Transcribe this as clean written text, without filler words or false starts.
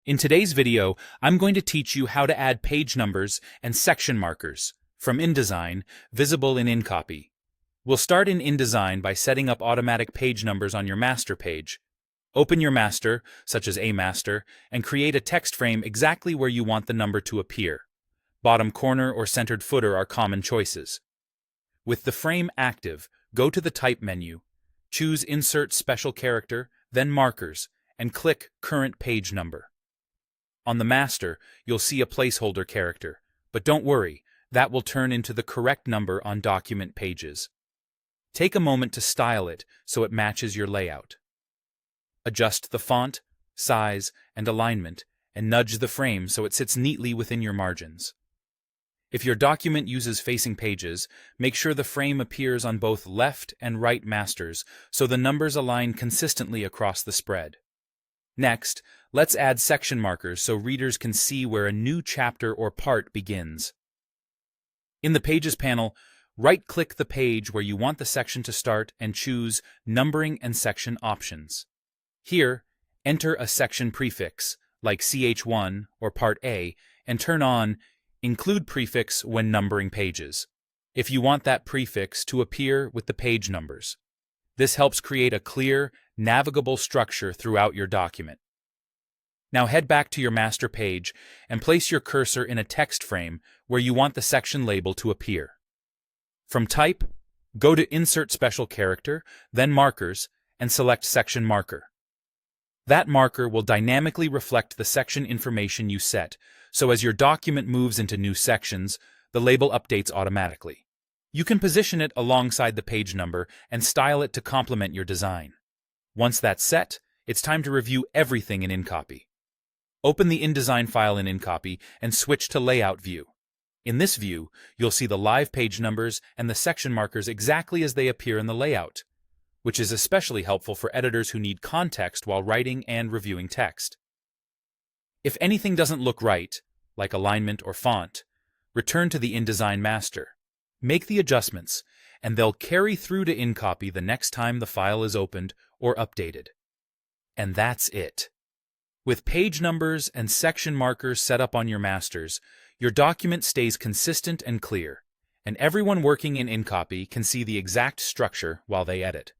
In today's video, I'm going to teach you how to add page numbers and section markers from InDesign, visible in InCopy. We'll start in InDesign by setting up automatic page numbers on your master page. Open your master, such as a master, and create a text frame exactly where you want the number to appear. Bottom corner or centered footer are common choices. With the frame active, go to the Type menu, choose Insert Special Character, then Markers, and click Current Page Number. On the master, you'll see a placeholder character, but don't worry, that will turn into the correct number on document pages. Take a moment to style it so it matches your layout. Adjust the font, size, and alignment, and nudge the frame so it sits neatly within your margins. If your document uses facing pages, make sure the frame appears on both left and right masters so the numbers align consistently across the spread. Next, let's add section markers so readers can see where a new chapter or part begins. In the Pages panel, right-click the page where you want the section to start and choose Numbering and Section Options. Here, enter a section prefix, like CH1 or Part A, and turn on Include Prefix when numbering pages, if you want that prefix to appear with the page numbers. This helps create a clear, navigable structure throughout your document. Now head back to your master page and place your cursor in a text frame where you want the section label to appear. From Type, go to Insert Special Character, then Markers, and select Section Marker. That marker will dynamically reflect the section information you set, so as your document moves into new sections, the label updates automatically. You can position it alongside the page number and style it to complement your design. Once that's set, it's time to review everything in InCopy. Open the InDesign file in InCopy and switch to Layout View. In this view, you'll see the live page numbers and the section markers exactly as they appear in the layout, which is especially helpful for editors who need context while writing and reviewing text. If anything doesn't look right, like alignment or font, return to the InDesign master. Make the adjustments, and they'll carry through to InCopy the next time the file is opened or updated. And that's it. With page numbers and section markers set up on your masters, your document stays consistent and clear, and everyone working in InCopy can see the exact structure while they edit.